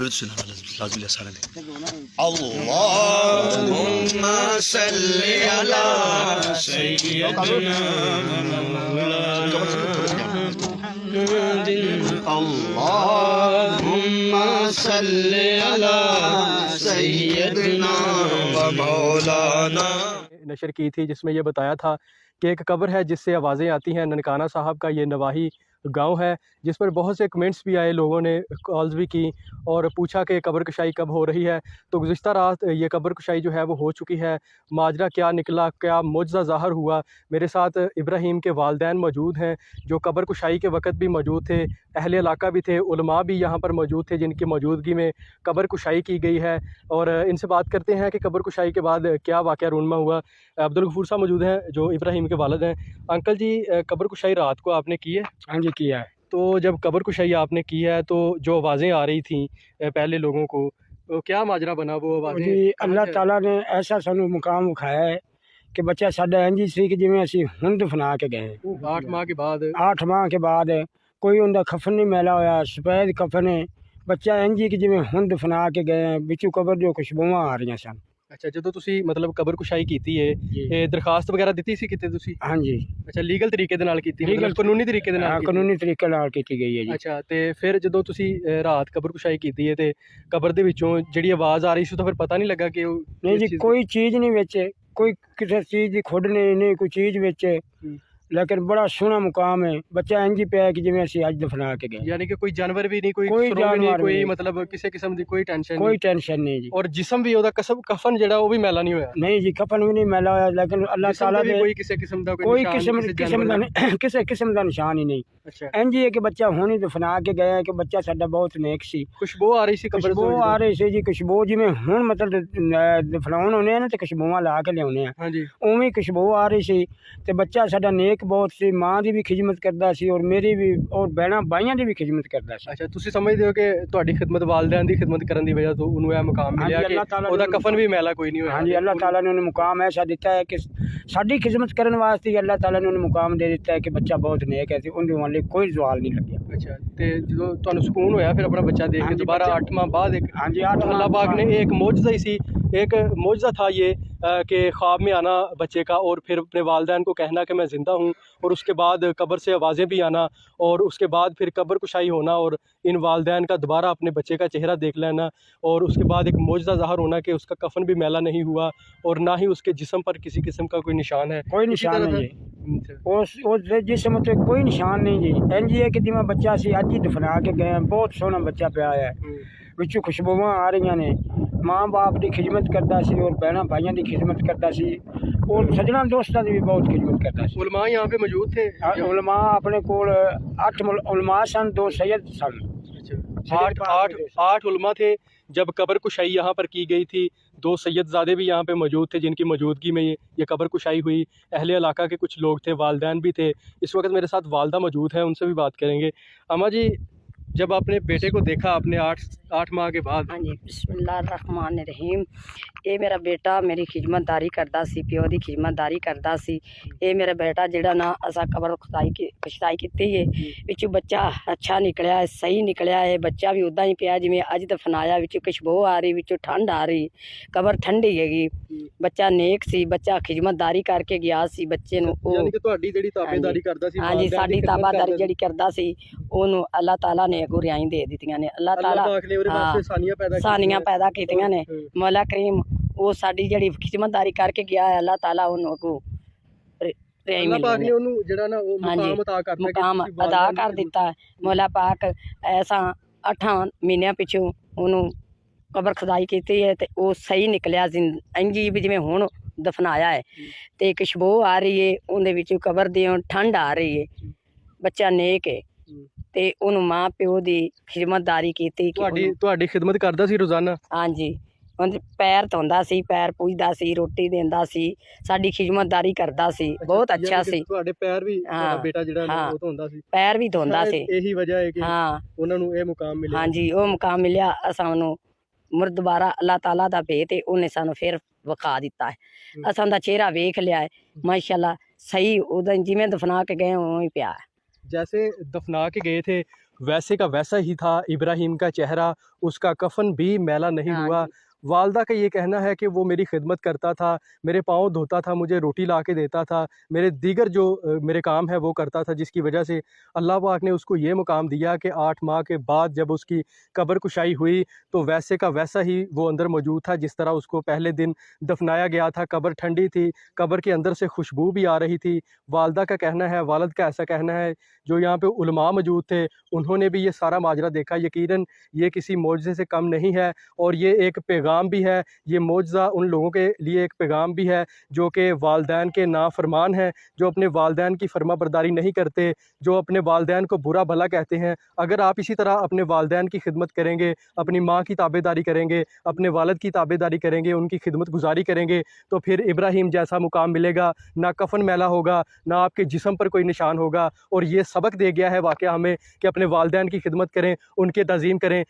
اللهم صل على سيدنا مولانا محمد اللهم صل على سيدنا وमौलाना नशर की थी जिसमें ये बताया था कि एक कब्र है जिससे आवाज़ें आती हैं। ननकाना साहब का ये नवाही गांव है जिस पर बहुत से कमेंट्स भी आए, लोगों ने कॉल्स भी की और पूछा कि कब्र कुशाई कब हो रही है। तो गुज़िश्ता रात ये कब्र कुशाई जो है वो हो चुकी है। माजरा क्या निकला, क्या मुआजा ज़ाहर हुआ। मेरे साथ इब्राहीम के वालदैन मौजूद हैं जो कब्र कुशाई के वक़्त भी मौजूद थे, अहले इलाका भी थे, उलमा भी यहाँ पर मौजूद थे जिनकी मौजूदगी में कब्र कुशाई की गई है। और इनसे बात करते हैं कि कब्र कुशाई के बाद क्या वाक़या रूनमा हुआ। अब्दुल गफूर साहब मौजूद हैं जो इब्राहीम के वालिद हैं। अंकल जी, कब्र कुशाई रात को आपने की है? हाँ जी किया है। तो जब कब्र कुशाई आपने की है तो जो आवाज़ें आ रही थी पहले लोगों को, तो क्या माजरा बना वो आवाज़ें? जी अल्लाह ताला ने ऐसा सानू मुकाम विखाया है कि बच्चा साडा इंज सी कि जिवें असीं हुण दफना के गए 8 माह के बाद 8 माह के बाद कोई उनका खफन नहीं मैला होया, सफेद कफन है। बच्चा इंज ही कि जिवें हुण दफना के गए विचों कबर जो खुशबूआं आ रही सन। अच्छा, ਜਦੋਂ ਤੁਸੀਂ ਮਤਲਬ ਕਬਰ ਕੁਸ਼ਾਈ ਕੀਤੀ ਹੈ ਜੀ ਇਹ ਦਰਖਾਸਤ ਵਗੈਰਾ ਦਿੱਤੀ ਸੀ ਕਿਤੇ ਤੁਸੀਂ? हाँ जी ਅੱਛਾ, ਲੀਗਲ ਤਰੀਕੇ ਦੇ ਨਾਲ ਕੀਤੀ, ਲੀਗਲ ਮਤਲਬ ਕਾਨੂੰਨੀ ਤਰੀਕੇ ਦੇ ਨਾਲ हाँ ਕੀਤੀ? कानूनी तरीके नाल कीती गई है जी। ਅੱਛਾ, ਤੇ ਫਿਰ ਜਦੋਂ ਤੁਸੀਂ ਰਾਤ ਕਬਰ ਕੁਸ਼ਾਈ ਕੀਤੀ ਹੈ ਤੇ ਕਬਰ ਦੇ ਵਿੱਚੋਂ ਜਿਹੜੀ ਆਵਾਜ਼ ਆ ਰਹੀ ਸੀ ਤਾਂ ਫਿਰ ਪਤਾ ਨਹੀਂ ਲੱਗਾ ਕਿ ਉਹ नहीं किस जी चीज़ कोई चीज़ नहीं विच, कोई किसी चीज़ की खुड नहीं कोई चीज़ विच, लेकिन बड़ा सोहना मुकाम है। बच्चा इंज ही पिया कि जिवें असीं अज दफना के गए। यानी कि कोई जानवर भी नहीं, कोई कोई सुरों भी नहीं, जानवर कोई नहीं। मतलब किसी किस्म की कोई टेंशन कोई नहीं। टेंशन नहीं जी। और जिस्म भी ਉਹਦਾ ਕਫਨ ਜਿਹੜਾ ਉਹ ਵੀ ਮੈਲਾ ਨਹੀਂ ਹੋਇਆ? नहीं जी कफन भी नहीं मैला होया, लेकिन अल्लाह जिस्म ताला ਤੇ भी ने ਕੋਈ ਕਿਸੇ किस्म ਦਾ कोई निशान, किस्म किसी किस्म जानवर का किसी किस्म का निशान ही नहीं। अच्छा, इंज ही है कि बच्चा हुण ही दफना के गया कि बच्चा साडा बहुत नेक सी। खुशबू आ रही सी कब्र खुशबू ਤੋਂ आ रही सी जी, खुशबू जिवें हुण मतलब दफनाउण होने ना ते खुशबूआं ला के लियाउने आ, हाँ जी। उवें खुशबू आ रही सी। ते बच्चा साडा नेक बहुत सी, माँ दी भी खिदमत करदा सी और मेरी भी और बहना भाइयां दी भी खिदमत करदा सी। ਅੱਛਾ, ਤੁਸੀਂ ਸਮਝਦੇ ਹੋ ਕਿ ਤੁਹਾਡੀ ਖਿਦਮਤ ਵਾਲਿदैन ਦੀ ਖਿਦਮਤ ਕਰਨ ਦੀ ਵਜ੍ਹਾ ਤੋਂ ਉਹਨੂੰ ਇਹ ਮੁਕਾਮ ਹਾਂਜੀ, ਮਿਲਿਆ ਕਿ ਅੱਲਾਹ ਤਾਲਾ ਉਹਦਾ ਨੇ ਕਫਨ ਵੀ ਮੈਲਾ ਕੋਈ ਨਹੀਂ ਹੋਇਆ? हाँ जी अल्लाह ताला ने उन्हें मुकाम ऐसा दिता है कि साडी खिदमत करने वास्ते ही अल्लाह ताला ने उन्हें मुकाम दे दिता है कि बच्चा बहुत नेक है, उन्हें वाले कोई सवाल नहीं लग्या। ਅੱਛਾ, ਤੇ ਜਦੋਂ ਤੁਹਾਨੂੰ ਸਕੂਨ ਹੋਇਆ ਫਿਰ ਆਪਣਾ ਬੱਚਾ ਦੇਖ ਕੇ ਹਾਂਜੀ, ਦੁਬਾਰਾ ਬੱਚਾ- 8 ਮਾह बाद एक हाँ जी 8 अल्लाह पाक ने एक मौजज़ा ही सी, एक मौजज़ा था ये कि ख्वाब में आना बच्चे का और फिर अपने वालिदैन को कहना कि मैं ज़िंदा हूँ, और उसके बाद कब्र से आवाज़ें भी आना और उसके बाद फिर कब्र कुशाई होना और इन वालिदैन का दोबारा अपने बच्चे का चेहरा देख लेना और उसके बाद एक मौजज़ा ज़ाहर होना कि उसका कफन भी मैला नहीं हुआ और ना ही उसके जिस्म पर किसी किस्म का कोई निशान है। कोई इसी निशान तरह नहीं से- जी उस जिसम ते कोई निशान नहीं जी। इंज ही है कि जिवें बच्चा सी अज ही दफना के गए, बहुत सोहना बच्चा पिया है, विचों खुशबूआं आ रही ने। माँ बाप की खिदमत करता सी और बहना भाइयों की खिदमत करता सी और सजना दोस्तों की भी बहुत खिदमत करता सी। उलमा यहाँ पे मौजूद थे? उलमा अपने कोल 8 उलमा सन, 2 सैयद सन। अच्छा, आठ उलमा थे जब कब्र कुशाई यहाँ पर की गई थी। 2 सैयदजादे भी यहाँ पे मौजूद थे जिनकी मौजूदगी में ये कब्र कुशाई हुई। अहले इलाका के कुछ लोग थे, वालिदैन भी थे। इस वक्त मेरे साथ वालदा मौजूद है, उनसे भी बात करेंगे। अम्मा जी, जब अपने बेटे को देखा आपने 8 माह के बाद? हाँ जी, बिस्मिल्लाहिर्रहमानिर्रहीम। ये मेरा बेटा मेरी खिदमतदारी करता सी, प्यो की खिदमतदारी करता सी। ये मेरा बेटा जिहड़ा ना असा कबर खुशाई की है, विचों बच्चा अच्छा निकलिया है, सही निकलिया है। बच्चा भी उदा ही पिया जिवें अज दफनाया, विचों खुशबू आ रही, विचों ठंड आ रही, कबर ठंडी हैगी। बच्चा नेक सी, बच्चा खिदमतदारी करके गया सी बच्चे नूं। यानी कि ਤੁਹਾਡੀ ਜਿਹੜੀ ਤਾਬੇਦਾਰੀ ਕਰਦਾ ਸੀ, हाँ जी, साडी ताबादारी जिहड़ी करदा सी ओनू अल्लाह ताला ने अगों रियाई दे दित्तियां ने। अल्लाह ताला अल्लाह पाक ने ਉਹਦੇ ਵਾਸਤੇ ਸਾਨੀਆਂ ਪੈਦਾ सानियां पैदा कीतियां ने। मौला करीम वो साडी जिहड़ी खिदमतदारी करके गया है, अल्लाह ताला ओनू अगों रियाई अल्लाह पाक मिली ने ਉਹਨੂੰ ਜਿਹੜਾ ਨਾ ਉਹ हाँ जी, ਮੁਕਾਮ अता करता मुकाम अदा कर दिता है। मौला पाक ऐसा 8 महीनਿਆਂ पिछों ओनू कबर खुदाई की है तो वो सही निकलिया, इंजी भी जिवें हुण दफनाया है। तो खुशबू आ रही है उहदे विचों कबर दी, ठंड आ रही है। बच्चा नेक है ते ओनू माँ प्यो की खिदमतदारी की। ਤੁਹਾਡੀ ਖਿਦਮਤ ਕਰਦਾ ਸੀ ਰੋਜ਼ਾਨਾ? हाँ जी, उन्हें पैर धोंदा सी, पैर पूजदा सी, रोटी देंदा सी, साडी खिदमतदारी करदा सी, बहुत अच्छा सी। ਤੁਹਾਡੇ ਪੈਰ ਵੀ ਤੁਹਾਡਾ हाँ, ਬੇਟਾ ਜਿਹੜਾ ਨਾ हाँ। ਉਹ ਧੋਂਦਾ ਸੀ? पैर भी धोंदा सी। ਇਹੀ ਵਜ੍ਹਾ ਹੈ ਕਿ हाँ ਉਹਨਾਂ ਨੂੰ ਇਹ ਮੁਕਾਮ ਮਿਲਿਆ। हाँ जी, वो मुकाम मिलिया। असां ओनू मुड़ दोबारा अल्लाह ताला दा भेत है, उन्हें सानू फिर विखा दिता है। असां दा चेहरा वेख लिया है, माशाल्लाह सही उदन जिवें दफना के गए उवें ही पिया है। जैसे दफना के गए थे वैसे का वैसा ही था। इब्राहीम का चेहरा, उसका कफन भी मैला नहीं हाँ हुआ। जी। वालदा का ये कहना है कि वो मेरी खिदमत करता था, मेरे पाँव धोता था, मुझे रोटी ला के देता था, मेरे दीगर जो मेरे काम है वो करता था, जिसकी वजह से अल्लाह पाक ने उसको ये मुकाम दिया कि 8 माह के बाद जब उसकी कब्र कुशाई हुई तो वैसे का वैसा ही वो अंदर मौजूद था जिस तरह उसको पहले दिन दफनाया गया था। कब्र ठंडी थी, कब्र के अंदर से खुशबू भी आ रही थी। वालदा का कहना है, वालिद का ऐसा कहना है, जो यहाँ पे उलमा मौजूद थे उन्होंने भी ये सारा माजरा देखा। यकीनन ये किसी मौजज़े से कम नहीं है और ये एक पैगाम भी है। ये मौजज़ा उन लोगों के लिए एक पैगाम भी है जो कि वालदैन के नाफरमान हैं, जो अपने वालदैन की फर्माबरदारी नहीं करते, जो अपने वालदैन को बुरा भला कहते हैं। अगर आप इसी तरह अपने वालदैन की खिदमत करेंगे, अपनी माँ की ताबेदारी करेंगे, अपने वालिद की ताबेदारी करेंगे, उनकी खिदमत गुजारी करेंगे, तो फिर इब्राहीम जैसा मुकाम मिलेगा। ना कफन मैला होगा, ना आपके जिस्म पर कोई निशान होगा। और ये सबक दे गया है वाक़या हमें कि अपने वालदैन की खिदमत करें, उनकी तज़ीम करें।